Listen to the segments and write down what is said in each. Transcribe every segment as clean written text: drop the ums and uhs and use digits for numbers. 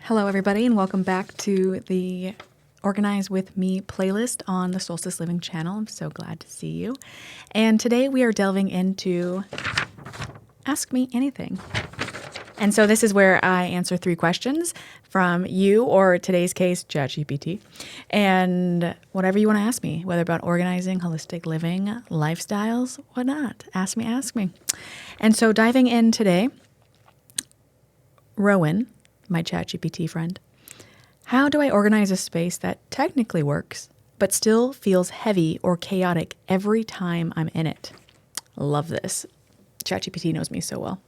Hello, everybody, and welcome back to the Organize With Me playlist on the Soulstice Living channel. I'm so glad to see you. And today we are delving into Ask Me Anything. And so this is where I answer 3 questions from you, or today's case, ChatGPT, and whatever you want to ask me, whether about organizing, holistic living, lifestyles, whatnot. Ask me. And so diving in today, Roin, my ChatGPT friend, how do I organize a space that technically works, but still feels heavy or chaotic every time I'm in it? Love this. ChatGPT knows me so well.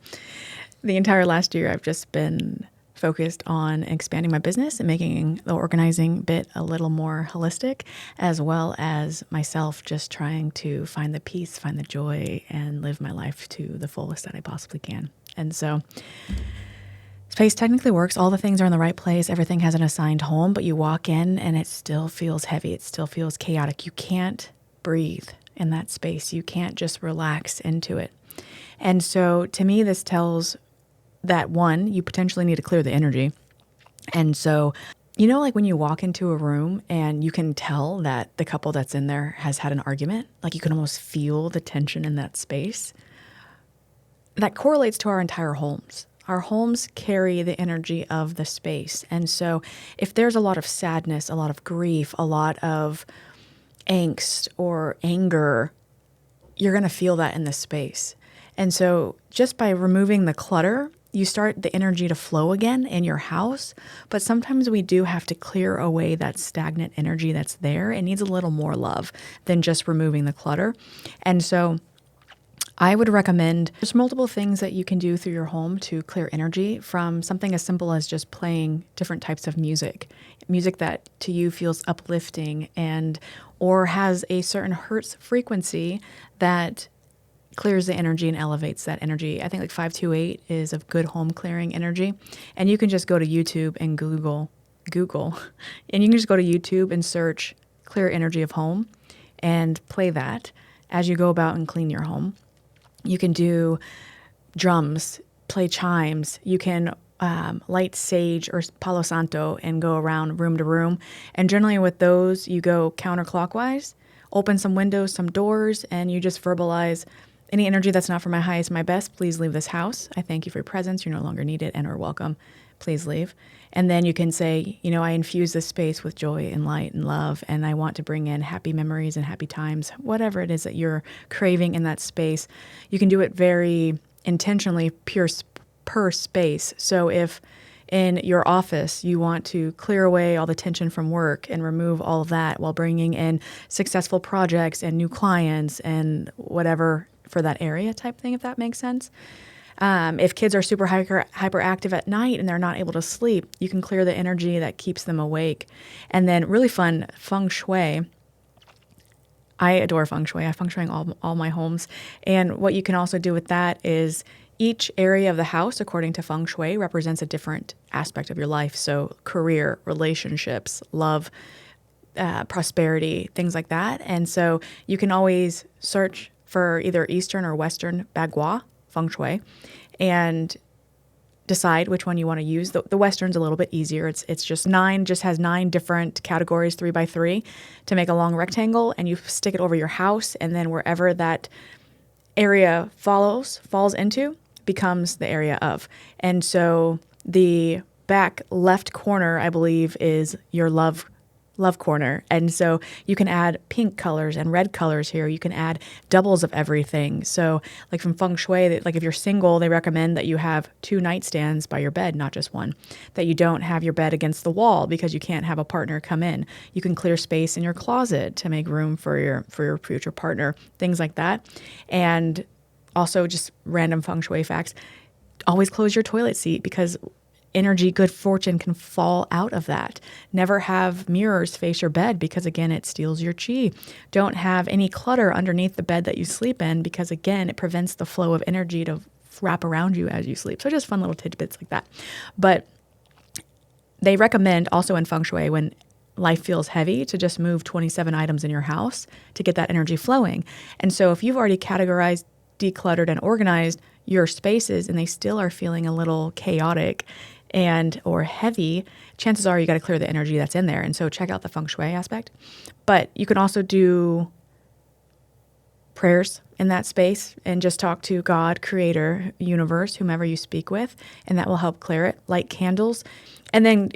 The entire last year, I've just been focused on expanding my business and making the organizing bit a little more holistic, as well as myself just trying to find the peace, find the joy, and live my life to the fullest that I possibly can. And so space technically works. All the things are in the right place. Everything has an assigned home, but you walk in and it still feels heavy. It still feels chaotic. You can't breathe in that space. You can't just relax into it. And so to me, this tells that, one, you potentially need to clear the energy. And so, like when you walk into a room and you can tell that the couple that's in there has had an argument, like you can almost feel the tension in that space. That correlates to our entire homes. Our homes carry the energy of the space. And so if there's a lot of sadness, a lot of grief, a lot of angst or anger, you're going to feel that in the space. And so just by removing the clutter, you start the energy to flow again in your house. But sometimes we do have to clear away that stagnant energy that's there. It needs a little more love than just removing the clutter. And so I would recommend there's multiple things that you can do through your home to clear energy, from something as simple as just playing different types of music that to you feels uplifting or has a certain hertz frequency that clears the energy and elevates that energy. I think like 528 is a good home clearing energy. And you can just go to YouTube and Google, and you can just go to YouTube and search clear energy of home and play that as you go about and clean your home. You can do drums, play chimes. You can light sage or Palo Santo and go around room to room. And generally with those, you go counterclockwise, open some windows, some doors, and you just verbalize, any energy that's not for my highest, my best, please leave this house. I thank you for your presence. You're no longer needed and are welcome. Please leave. And then you can say, I infuse this space with joy and light and love, and I want to bring in happy memories and happy times, whatever it is that you're craving in that space. You can do it very intentionally per space. So if in your office you want to clear away all the tension from work and remove all of that while bringing in successful projects and new clients and whatever for that area type thing, if that makes sense. If kids are super hyperactive at night and they're not able to sleep, you can clear the energy that keeps them awake. And then really fun, feng shui. I adore feng shui. I feng shui all my homes. And what you can also do with that is each area of the house, according to feng shui, represents a different aspect of your life. So career, relationships, love, prosperity, things like that. And so you can always search for either Eastern or Western bagua feng shui and decide which one you want to use. The Western's a little bit easier. It's just has 9 different categories, 3 by 3, to make a long rectangle, and you stick it over your house, and then wherever that area falls into becomes the area of. And so the back left corner, I believe, is your love corner. And so you can add pink colors and red colors here. You can add doubles of everything. So like from feng shui, like if you're single, they recommend that you have 2 nightstands by your bed, not just one. That you don't have your bed against the wall because you can't have a partner come in. You can clear space in your closet to make room for your future partner, things like that. And also just random feng shui facts. Always close your toilet seat, because energy, good fortune can fall out of that. Never have mirrors face your bed, because again, it steals your chi. Don't have any clutter underneath the bed that you sleep in, because again, it prevents the flow of energy to wrap around you as you sleep. So just fun little tidbits like that. But they recommend also in feng shui, when life feels heavy, to just move 27 items in your house to get that energy flowing. And so if you've already categorized, decluttered, and organized your spaces and they still are feeling a little chaotic, or heavy, chances are you got to clear the energy that's in there. And so check out the feng shui aspect. But you can also do prayers in that space and just talk to God, creator, universe, whomever you speak with, and that will help clear it. Light candles. And then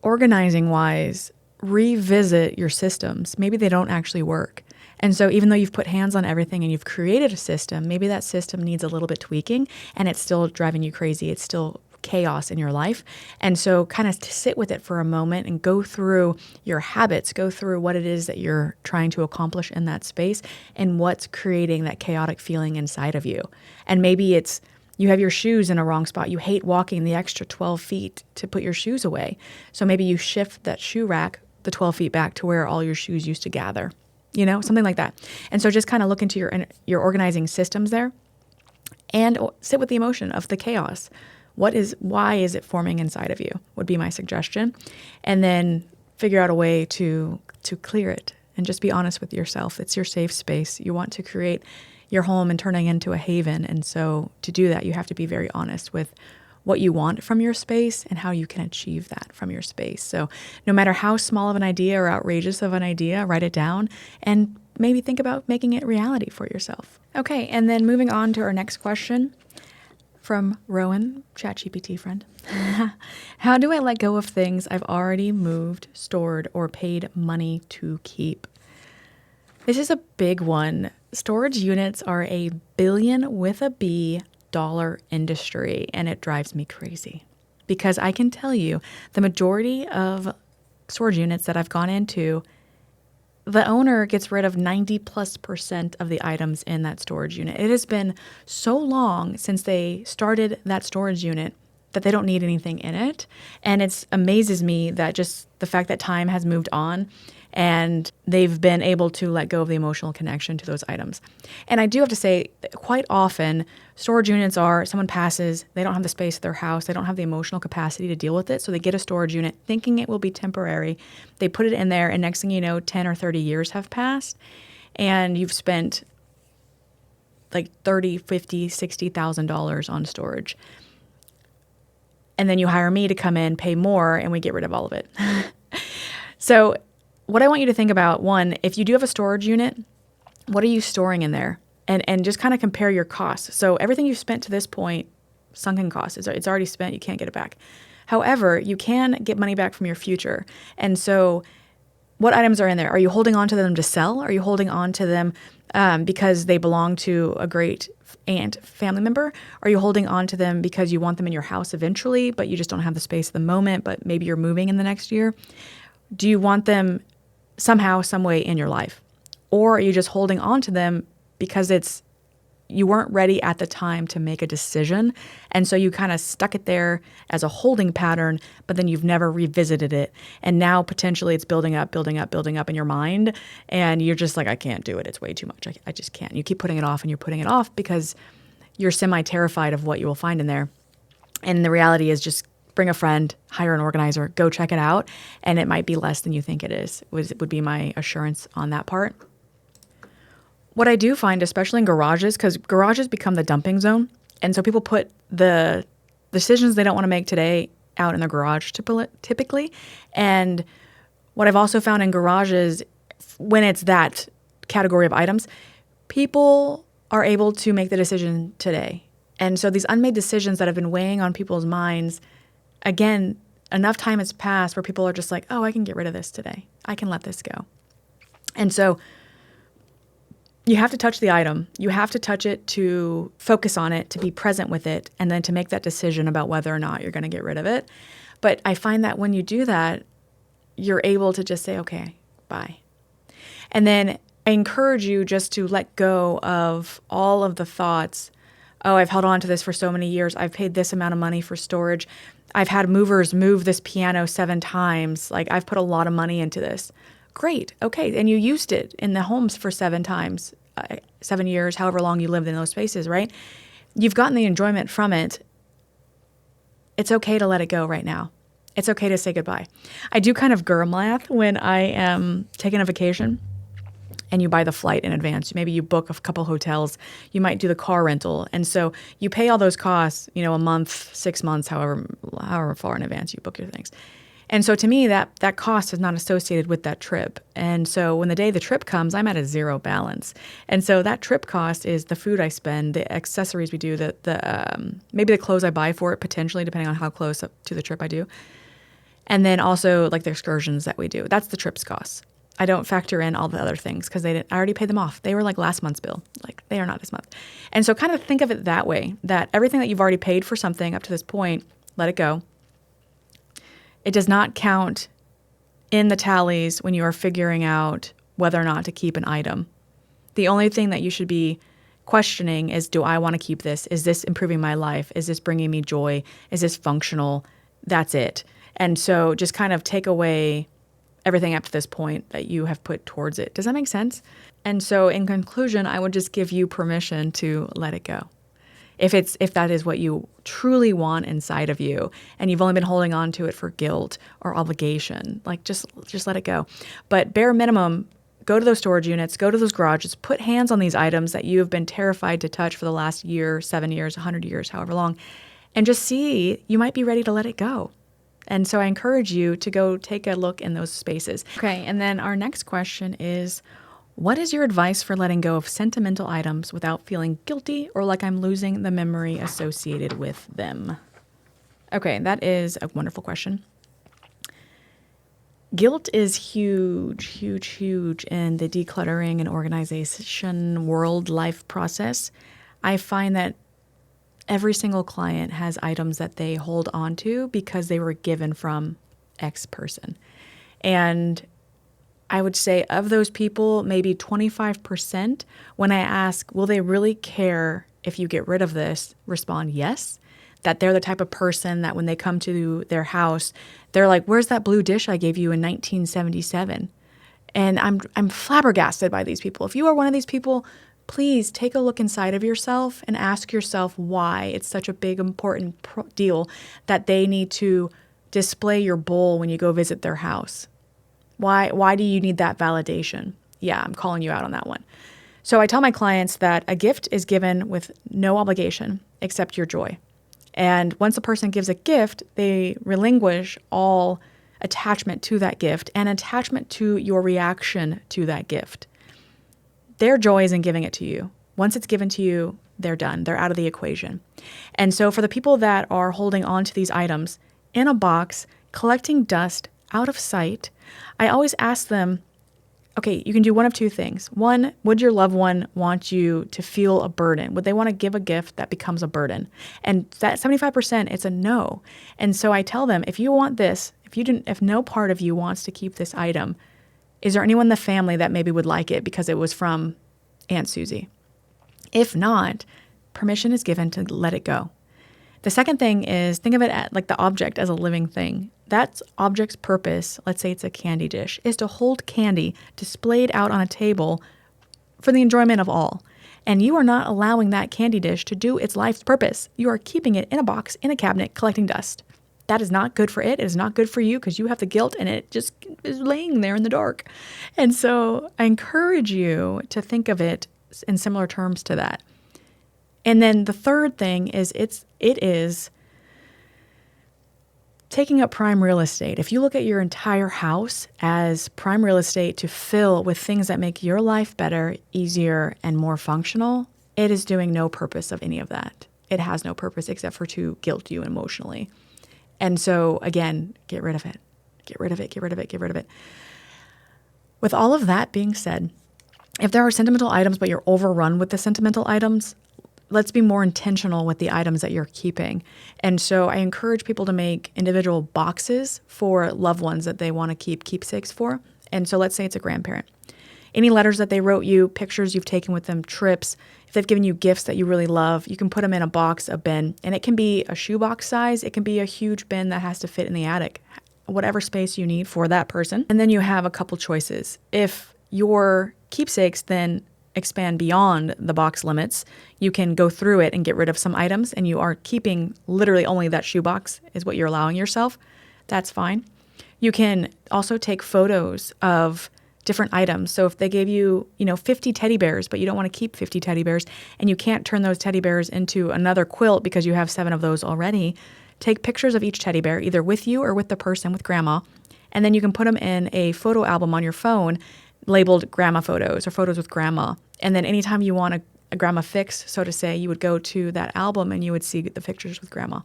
organizing wise, revisit your systems. Maybe they don't actually work. And so even though you've put hands on everything and you've created a system, maybe that system needs a little bit tweaking and it's still driving you crazy. It's still chaos in your life. And so kind of sit with it for a moment and go through your habits, go through what it is that you're trying to accomplish in that space and what's creating that chaotic feeling inside of you. And maybe it's you have your shoes in a wrong spot. You hate walking the extra 12 feet to put your shoes away. So maybe you shift that shoe rack the 12 feet back to where all your shoes used to gather, something like that. And so just kind of look into your organizing systems there and sit with the emotion of the chaos. Why is it forming inside of you would be my suggestion. And then figure out a way to clear it and just be honest with yourself. It's your safe space. You want to create your home and turning into a haven. And so to do that, you have to be very honest with what you want from your space and how you can achieve that from your space. So no matter how small of an idea or outrageous of an idea, write it down and maybe think about making it reality for yourself. Okay, and then moving on to our next question from Roin, ChatGPT friend. How do I let go of things I've already moved, stored, or paid money to keep? This is a big one. Storage units are a billion with a B dollar industry, and it drives me crazy because I can tell you the majority of storage units that I've gone into, the owner gets rid of 90+% of the items in that storage unit. It has been so long since they started that storage unit that they don't need anything in it. And it amazes me that just the fact that time has moved on and they've been able to let go of the emotional connection to those items. And I do have to say, quite often, storage units are, someone passes, they don't have the space at their house, they don't have the emotional capacity to deal with it, so they get a storage unit thinking it will be temporary. They put it in there, and next thing you know, 10 or 30 years have passed, and you've spent like $30,000, $50,000, $60,000 on storage. And then you hire me to come in, pay more, and we get rid of all of it. So what I want you to think about, one, if you do have a storage unit, what are you storing in there? And just kind of compare your costs. So everything you've spent to this point, sunken costs, it's already spent, you can't get it back. However, you can get money back from your future. And so what items are in there? Are you holding on to them to sell? Are you holding on to them because they belong to a great aunt, family member? Are you holding on to them because you want them in your house eventually, but you just don't have the space at the moment, but maybe you're moving in the next year? Do you want them somehow, some way in your life? Or are you just holding on to them because you weren't ready at the time to make a decision, and so you kind of stuck it there as a holding pattern, but then you've never revisited it, and now potentially it's building up in your mind, and you're just like, I can't do it. It's way too much. I just can't. You keep putting it off, and you're putting it off because you're semi-terrified of what you will find in there. And the reality is just bring a friend, hire an organizer, go check it out, and it might be less than you think it is, would be my assurance on that part. What I do find, especially in garages, because garages become the dumping zone, and so people put the decisions they don't want to make today out in the garage typically. And what I've also found in garages, when it's that category of items, people are able to make the decision today. And so these unmade decisions that have been weighing on people's minds, again, enough time has passed where people are just like, oh, I can get rid of this today. I can let this go. And so you have to touch the item. You have to touch it to focus on it, to be present with it, and then to make that decision about whether or not you're going to get rid of it. But I find that when you do that, you're able to just say, okay, bye. And then I encourage you just to let go of all of the thoughts. Oh, I've held on to this for so many years. I've paid this amount of money for storage. I've had movers move this piano 7 times. Like, I've put a lot of money into this. Great. Okay. And you used it in the homes for 7 times, 7 years, however long you lived in those spaces, right? You've gotten the enjoyment from it. It's okay to let it go right now. It's okay to say goodbye. I do kind of girl math when I am taking a vacation and you buy the flight in advance. Maybe you book a couple hotels. You might do the car rental. And so you pay all those costs, a month, 6 months, however far in advance you book your things. And so to me, that cost is not associated with that trip. And so when the day the trip comes, I'm at a zero balance. And so that trip cost is the food I spend, the accessories we do, maybe the clothes I buy for it, potentially, depending on how close up to the trip I do. And then also like the excursions that we do. That's the trip's cost. I don't factor in all the other things because I already paid them off. They were like last month's bill. Like they are not this month. And so kind of think of it that way, that everything that you've already paid for something up to this point, let it go. It does not count in the tallies when you are figuring out whether or not to keep an item. The only thing that you should be questioning is, do I want to keep this? Is this improving my life? Is this bringing me joy? Is this functional? That's it. And so just kind of take away everything up to this point that you have put towards it. Does that make sense? And so in conclusion, I would just give you permission to let it go. If that is what you truly want inside of you and you've only been holding on to it for guilt or obligation, like just let it go. But bare minimum, go to those storage units, go to those garages, put hands on these items that you have been terrified to touch for the last year, 7 years, 100 years, however long, and just see, you might be ready to let it go. And so I encourage you to go take a look in those spaces. Okay, and then our next question is, what is your advice for letting go of sentimental items without feeling guilty or like I'm losing the memory associated with them? Okay, that is a wonderful question. Guilt is huge, huge, huge in the decluttering and organization world life process. I find that every single client has items that they hold on to because they were given from X person. And I would say of those people, maybe 25%, when I ask, will they really care if you get rid of this, respond yes. That they're the type of person that when they come to their house, they're like, where's that blue dish I gave you in 1977? And I'm flabbergasted by these people. If you are one of these people, please take a look inside of yourself and ask yourself why it's such a big, important deal that they need to display your bowl when you go visit their house. Why do you need that validation? Yeah, I'm calling you out on that one. So I tell my clients that a gift is given with no obligation except your joy. And once a person gives a gift, they relinquish all attachment to that gift and attachment to your reaction to that gift. Their joy is in giving it to you. Once it's given to you, they're done. They're out of the equation. And so for the people that are holding on to these items in a box, collecting dust out of sight, I always ask them, okay, you can do one of two things. One, would your loved one want you to feel a burden? Would they want to give a gift that becomes a burden? And that 75%, it's a no. And so I tell them, if you want this, if no part of you wants to keep this item, is there anyone in the family that maybe would like it because it was from Aunt Susie? If not, permission is given to let it go. The second thing is think of it like the object as a living thing. That object's purpose, let's say it's a candy dish, is to hold candy displayed out on a table for the enjoyment of all. And you are not allowing that candy dish to do its life's purpose. You are keeping it in a box, in a cabinet, collecting dust. That is not good for it. It is not good for you because you have the guilt and it just is laying there in the dark. And so I encourage you to think of it in similar terms to that. And then the third thing is it is taking up prime real estate. If you look at your entire house as prime real estate to fill with things that make your life better, easier, and more functional, it is doing no purpose of any of that. It has no purpose except for to guilt you emotionally. And so again, get rid of it. Get rid of it, get rid of it, get rid of it. With all of that being said, if there are sentimental items, but you're overrun with the sentimental items, let's be more intentional with the items that you're keeping. And so I encourage people to make individual boxes for loved ones that they want to keep keepsakes for. And so let's say it's a grandparent. Any letters that they wrote you, pictures you've taken with them, trips, if they've given you gifts that you really love, you can put them in a box, a bin. And it can be a shoebox size. It can be a huge bin that has to fit in the attic, whatever space you need for that person. And then you have a couple choices. If your keepsakes then expand beyond the box limits, you can go through it and get rid of some items, and you are keeping literally only that shoebox is what you're allowing yourself. That's fine. You can also take photos of different items. So if they gave you, 50 teddy bears, but you don't want to keep 50 teddy bears and you can't turn those teddy bears into another quilt because you have 7 of those already, take pictures of each teddy bear, either with you or with the person, with grandma, and then you can put them in a photo album on your phone labeled grandma photos or photos with grandma. And then anytime you want a grandma fix, so to say, you would go to that album and you would see the pictures with grandma.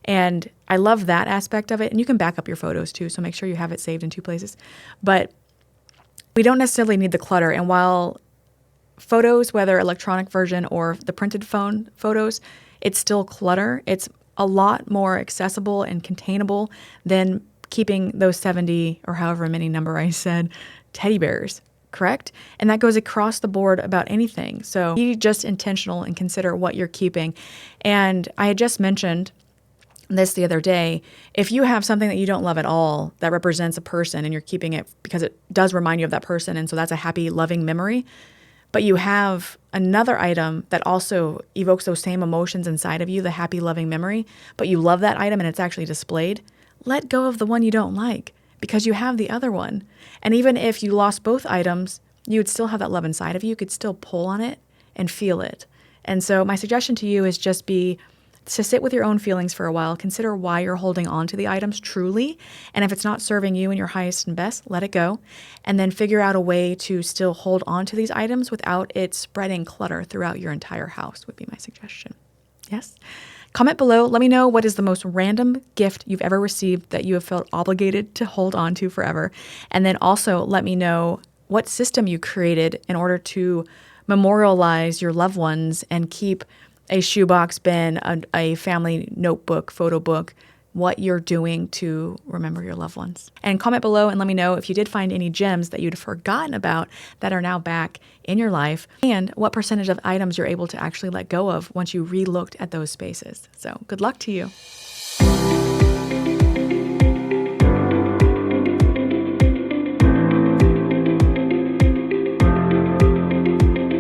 And I love that aspect of it. And you can back up your photos too, so make sure you have it saved in 2 places. But we don't necessarily need the clutter. And while photos, whether electronic version or the printed phone photos, it's still clutter. It's a lot more accessible and containable than keeping those 70 or however many number I said teddy bears, correct? And that goes across the board about anything. So be just intentional and consider what you're keeping. And I had just mentioned this the other day. If you have something that you don't love at all that represents a person and you're keeping it because it does remind you of that person, and so that's a happy, loving memory, but you have another item that also evokes those same emotions inside of you, the happy, loving memory, but you love that item and it's actually displayed, let go of the one you don't like because you have the other one. And even if you lost both items, you would still have that love inside of you. You could still pull on it and feel it. And so my suggestion to you is just to sit with your own feelings for a while, consider why you're holding on to the items truly, and if it's not serving you in your highest and best, let it go, and then figure out a way to still hold on to these items without it spreading clutter throughout your entire house would be my suggestion. Yes? Comment below. Let me know what is the most random gift you've ever received that you have felt obligated to hold on to forever, and then also let me know what system you created in order to memorialize your loved ones and keep a shoebox bin, a family notebook, photo book, what you're doing to remember your loved ones. And comment below and let me know if you did find any gems that you'd forgotten about that are now back in your life, and what percentage of items you're able to actually let go of once you re-looked at those spaces. So good luck to you.